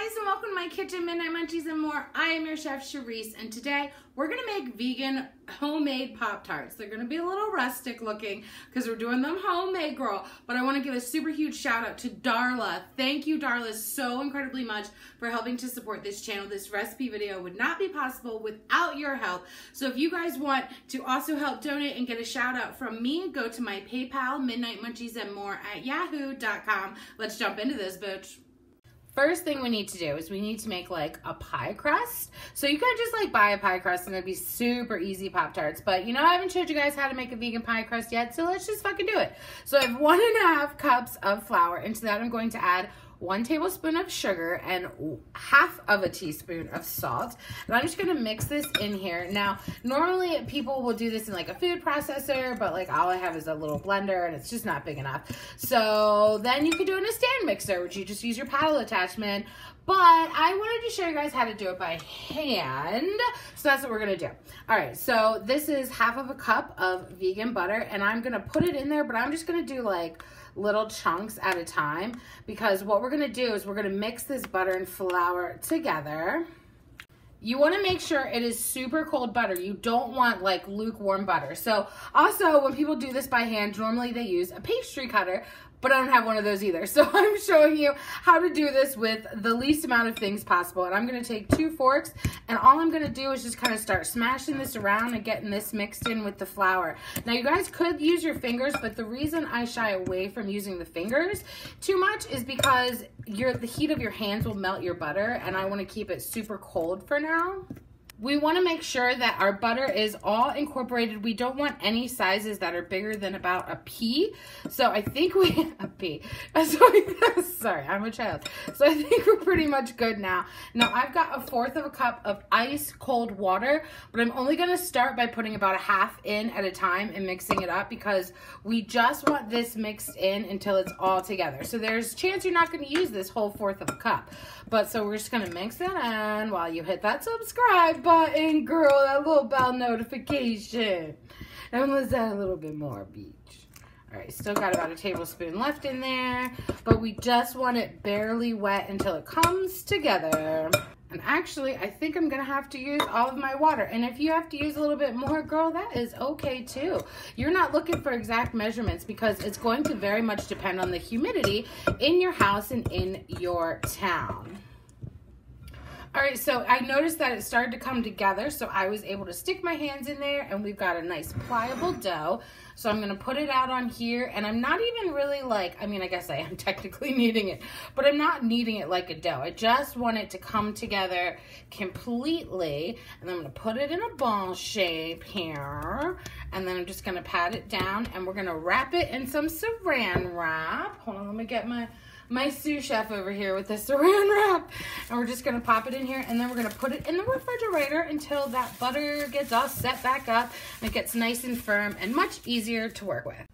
guys, and welcome to my kitchen, Midnight Munchies and more. I am your chef, Charisse, and today we're gonna make vegan homemade Pop-Tarts. They're gonna be a little rustic looking because we're doing them homemade, girl. But I wanna give a super huge shout out to Darla. Thank you, Darla, so incredibly much for helping to support this channel. This recipe video would not be possible without your help. So if you guys want to also help donate and get a shout out from me, go to my PayPal, midnightmunchiesandmore@yahoo.com. Let's jump into this, bitch. First thing we need to do is we need to make like a pie crust. So you could just like buy a pie crust and it'd be super easy Pop-Tarts. But you know, I haven't showed you guys how to make a vegan pie crust yet, so let's just fucking do it. So I have 1.5 cups of flour. Into that I'm going to add 1 tablespoon of sugar and 1/2 teaspoon of salt. And I'm just gonna mix this in here. Now, normally people will do this in like a food processor, but like all I have is a little blender and it's just not big enough. So then you could do it in a stand mixer, which you just use your paddle attachment. But I wanted to show you guys how to do it by hand. So that's what we're gonna do. All right, so this is 1/2 cup of vegan butter and I'm gonna put it in there, but I'm just gonna do like little chunks at a time because what we're gonna do is we're gonna mix this butter and flour together. You wanna make sure it is super cold butter. You don't want like lukewarm butter. So also when people do this by hand, normally they use a pastry cutter, but I don't have one of those either. So I'm showing you how to do this with the least amount of things possible. And I'm gonna take 2 forks and all I'm gonna do is just kind of start smashing this around and getting this mixed in with the flour. Now you guys could use your fingers, but the reason I shy away from using the fingers too much is because the heat of your hands will melt your butter and I wanna keep it super cold for now. We want to make sure that our butter is all incorporated. We don't want any sizes that are bigger than about a pea. So I think sorry, I'm a child. So I think we're pretty much good now. Now I've got 1/4 cup of ice cold water, but I'm only going to start by putting about 1/2 in at a time and mixing it up because we just want this mixed in until it's all together. So there's a chance you're not going to use this whole 1/4 cup. But so we're just going to mix it in while you hit that subscribe button, girl, that little bell notification. And let's add a little bit more beach. All right, still got about 1 tablespoon left in there, but we just want it barely wet until it comes together. And actually, I think I'm gonna have to use all of my water. And if you have to use a little bit more, girl, that is okay too. You're not looking for exact measurements because it's going to very much depend on the humidity in your house and in your town. All right, so I noticed that it started to come together, so I was able to stick my hands in there and we've got a nice pliable dough. So I'm gonna put it out on here and I'm not even really like, I mean, I guess I am technically kneading it, but I'm not kneading it like a dough. I just want it to come together completely. And then I'm gonna put it in a ball shape here. And then I'm just gonna pat it down and we're gonna wrap it in some saran wrap. Hold on, let me get my sous chef over here with the saran wrap. And we're just gonna pop it in here and then we're gonna put it in the refrigerator until that butter gets all set back up and it gets nice and firm and much easier to work with.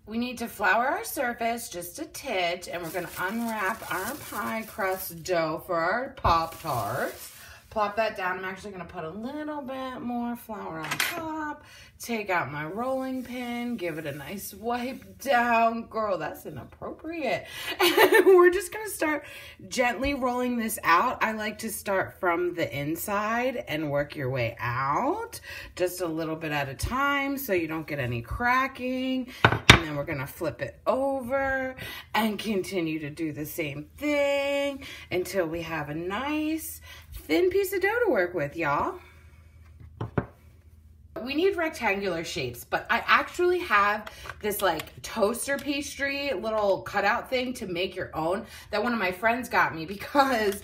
We need to flour our surface just a titch and we're gonna unwrap our pie crust dough for our Pop-Tarts. Plop that down. I'm actually gonna put a little bit more flour on top. Take out my rolling pin, give it a nice wipe down. Girl, that's inappropriate. And we're just gonna start gently rolling this out. I like to start from the inside and work your way out, just a little bit at a time so you don't get any cracking. And then we're gonna flip it over and continue to do the same thing until we have a nice thin piece of dough to work with, y'all. We need rectangular shapes, but I actually have this like toaster pastry little cutout thing to make your own that one of my friends got me because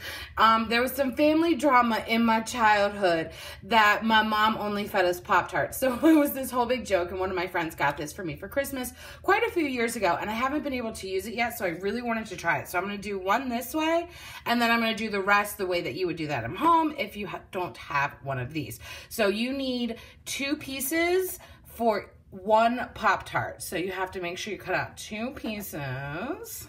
there was some family drama in my childhood that my mom only fed us Pop-Tarts. So it was this whole big joke and one of my friends got this for me for Christmas quite a few years ago and I haven't been able to use it yet, so I really wanted to try it. So I'm gonna do one this way and then I'm gonna do the rest the way that you would do that at home if you don't have one of these. So you need 2 pieces for 1 Pop-Tart. So you have to make sure you cut out 2 pieces.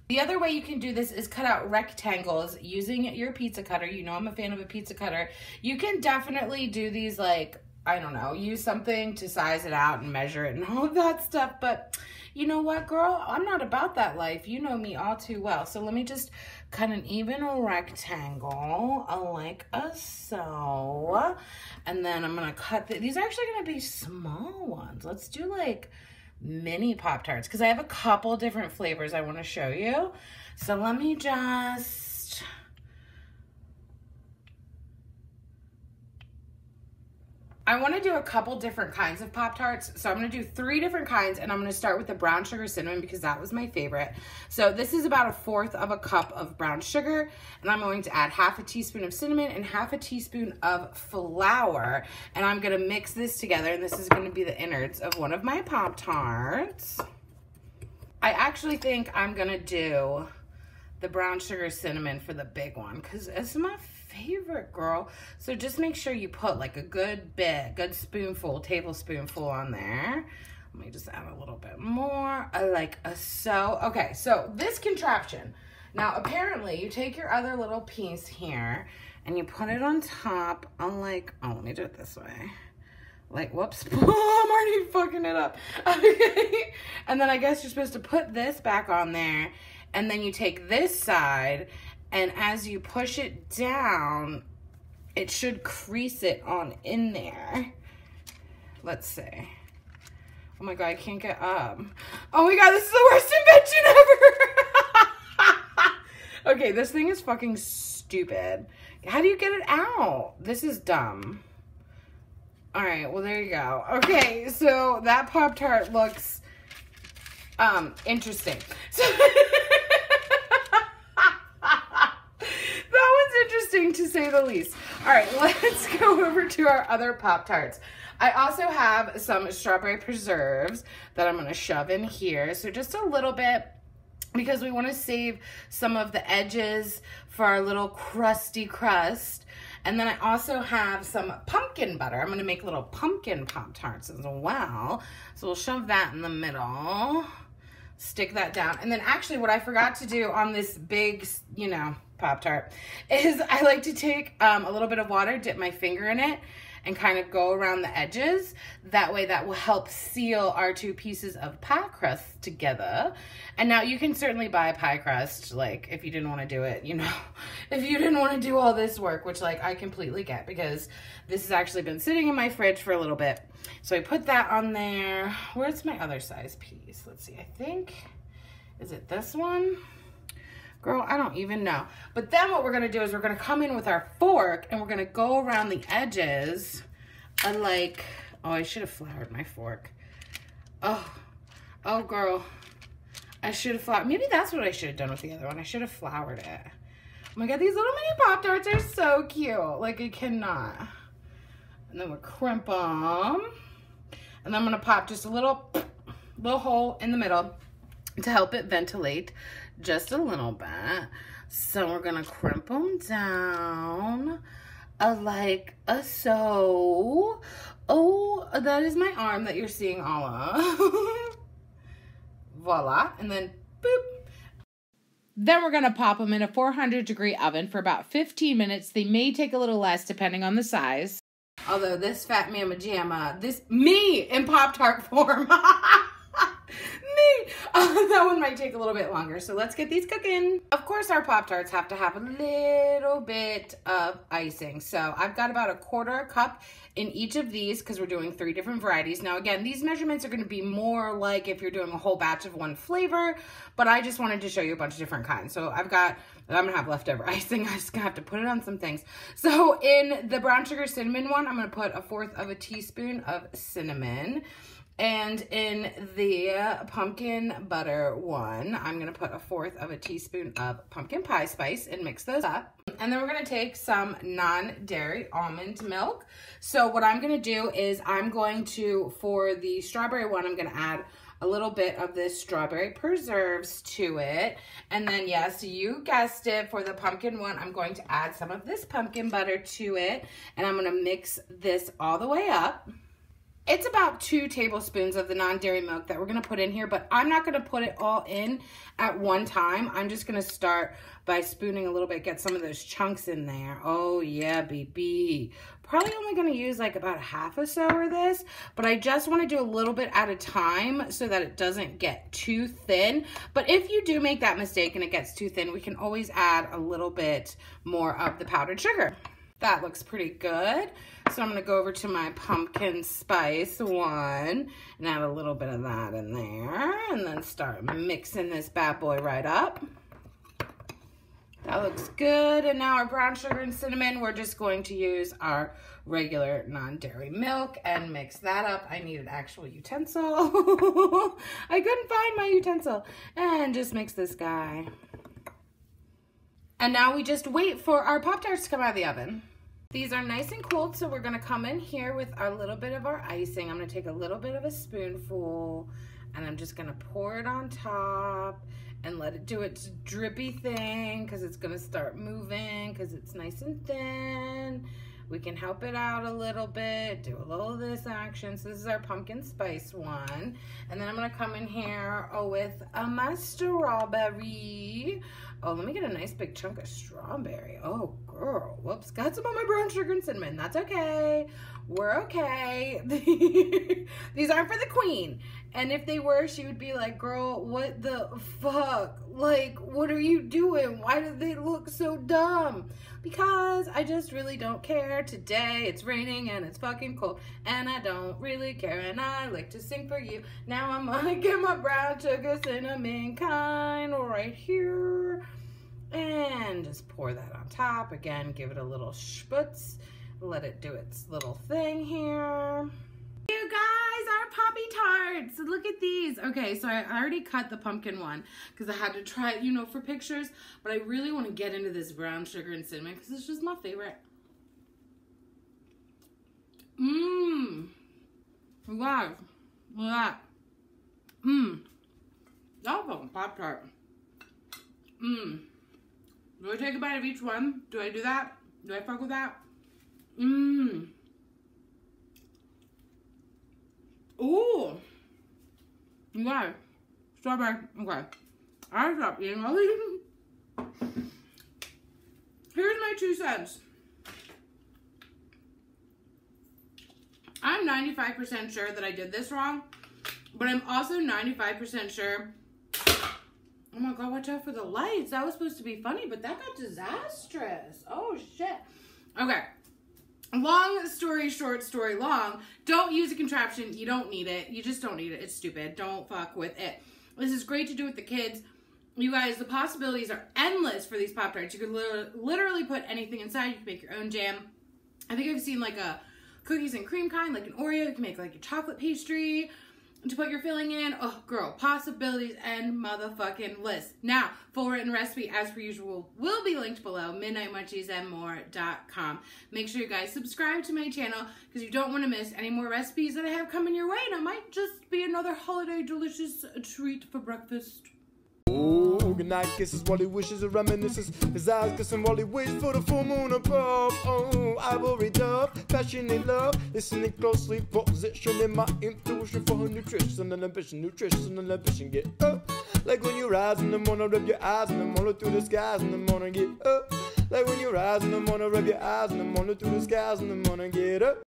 The other way you can do this is cut out rectangles using your pizza cutter. You know I'm a fan of a pizza cutter. You can definitely do these like I don't know, use something to size it out and measure it and all of that stuff. But you know what, girl? I'm not about that life. You know me all too well. So let me just cut an even rectangle like so. And then I'm going to cut, these are actually going to be small ones. Let's do like mini Pop-Tarts because I have a couple different flavors I want to show you. So let me just... I want to do a couple different kinds of Pop-Tarts. So I'm going to do 3 different kinds, and I'm going to start with the brown sugar cinnamon because that was my favorite. So this is about 1/4 of a cup of brown sugar, and I'm going to add 1/2 teaspoon of cinnamon and 1/2 teaspoon of flour. And I'm going to mix this together, and this is going to be the innards of one of my Pop-Tarts. I actually think I'm going to do the brown sugar cinnamon for the big one because it's my favorite, girl. So just make sure you put like a good spoonful, tablespoonful on there. Let me just add a little bit more, like so. Okay, so this contraption. Now, apparently, you take your other little piece here and you put it on top on like, oh, let me do it this way. Like, whoops, I'm already fucking it up. Okay, and then I guess you're supposed to put this back on there, and then you take this side, and as you push it down, it should crease it on in there. Let's see. Oh my God, I can't get up. Oh my God, this is the worst invention ever. Okay, this thing is fucking stupid. How do you get it out? This is dumb. All right, well, there you go. Okay, so that Pop-Tart looks interesting. So interesting to say the least. All right, let's go over to our other Pop-Tarts. I also have some strawberry preserves that I'm going to shove in here. So just a little bit because we want to save some of the edges for our little crusty crust. And then I also have some pumpkin butter. I'm going to make little pumpkin Pop-Tarts as well. So we'll shove that in the middle. Stick that down. And then actually what I forgot to do on this big, you know, Pop-Tart is I like to take a little bit of water, dip my finger in it, and kind of go around the edges. That way that will help seal our 2 pieces of pie crust together. And now you can certainly buy a pie crust, like if you didn't want to do it, you know, if you didn't want to do all this work, which like I completely get because this has actually been sitting in my fridge for a little bit. So I put that on there. Where's my other size piece? Let's see, I think, is it this one? Girl, I don't even know. But then what we're going to do is we're going to come in with our fork and we're going to go around the edges and like, oh, I should have floured my fork. Oh, girl. I should have floured. Maybe that's what I should have done with the other one. I should have floured it. Oh my God, these little mini Pop-Tarts are so cute. Like, I cannot. And then we'll crimp them. And then I'm going to pop just a little hole in the middle to help it ventilate just a little bit. So we're gonna crimp them down like so. Oh, that is my arm that you're seeing all of. Voila, and then boop. Then we're gonna pop them in a 400-degree oven for about 15 minutes. They may take a little less depending on the size. Although this fat mamma jamma, me in Pop-Tart form. That one might take a little bit longer, so let's get these cooking. Of course, our Pop-Tarts have to have a little bit of icing. So I've got about 1/4 cup in each of these because we're doing 3 different varieties. Now, again, these measurements are going to be more like if you're doing a whole batch of one flavor, but I just wanted to show you a bunch of different kinds. So I'm going to have leftover icing. I just have to put it on some things. So in the brown sugar cinnamon one, I'm going to put 1/4 of a teaspoon of cinnamon. And in the pumpkin butter one, I'm going to put 1/4 of a teaspoon of pumpkin pie spice and mix those up. And then we're going to take some non-dairy almond milk. So what I'm going to do is I'm going to, for the strawberry one, I'm going to add a little bit of this strawberry preserves to it. And then, yes, you guessed it, for the pumpkin one, I'm going to add some of this pumpkin butter to it. And I'm going to mix this all the way up. It's about 2 tablespoons of the non-dairy milk that we're going to put in here, but I'm not going to put it all in at one time. I'm just going to start by spooning a little bit, get some of those chunks in there. Oh yeah, baby. Probably only going to use like about half or so of this, but I just want to do a little bit at a time so that it doesn't get too thin. But if you do make that mistake and it gets too thin, we can always add a little bit more of the powdered sugar. That looks pretty good. So I'm going to go over to my pumpkin spice one and add a little bit of that in there and then start mixing this bad boy right up. That looks good. And now our brown sugar and cinnamon, we're just going to use our regular non-dairy milk and mix that up. I need an actual utensil. I couldn't find my utensil. And just mix this guy. And now we just wait for our Pop-Tarts to come out of the oven. These are nice and cold, so we're gonna come in here with a little bit of our icing. I'm gonna take a little bit of a spoonful and I'm just gonna pour it on top and let it do its drippy thing because it's gonna start moving because it's nice and thin. We can help it out a little bit, do a little of this action. So this is our pumpkin spice one. And then I'm gonna come in here with my strawberry. Oh, let me get a nice big chunk of strawberry. Oh, girl, whoops, got some on my brown sugar and cinnamon. That's okay, we're okay. These aren't for the queen. And if they were, she would be like, girl, what the fuck? Like, what are you doing? Why do they look so dumb? Because I just really don't care. Today it's raining and it's fucking cold and I don't really care and I like to sing for you. Now I'm gonna get my brown sugar cinnamon kind right here and just pour that on top. Again, give it a little sputz. Let it do its little thing here. You guys, our Poppy Tarts. Look at these. Okay, so I already cut the pumpkin one because I had to try it, you know, for pictures. But I really want to get into this brown sugar and cinnamon because it's just my favorite. Mmm. Wow. Look at that. Mmm. That's a Pop-Tart. Mmm. Do I take a bite of each one? Do I do that? Do I fuck with that? Mmm. Ooh. Okay. Strawberry. Okay. I stopped eating all these. Here's my 2 cents. I'm 95% sure that I did this wrong, but I'm also 95% sure. Oh my God, watch out for the lights. That was supposed to be funny, but that got disastrous. Oh shit. Okay. Long story short, story long. Don't use a contraption. You don't need it. You just don't need it. It's stupid. Don't fuck with it. This is great to do with the kids. You guys, the possibilities are endless for these Pop-Tarts. You could literally put anything inside. You can make your own jam. I think I've seen like a cookies and cream kind, like an Oreo. You can make like a chocolate pastry to put your filling in. Oh, girl, possibilities and motherfucking list. Now, full written recipe, as per usual, will be linked below, midnightmunchiesandmore.com. Make sure you guys subscribe to my channel because you don't want to miss any more recipes that I have coming your way. And it might just be another holiday delicious treat for breakfast. Oh, good night kisses while he wishes and reminisces. His eyes kissing while he waits for the full moon above. Oh, ivory dove, passionate love. Listening closely, positioning my intuition for her nutrition and ambition. Nutrition and ambition, get up. Like when you rise in the morning, rub your eyes in the morning through the skies in the morning, get up. Like when you rise in the morning, rub your eyes in the morning through the skies in the morning, get up.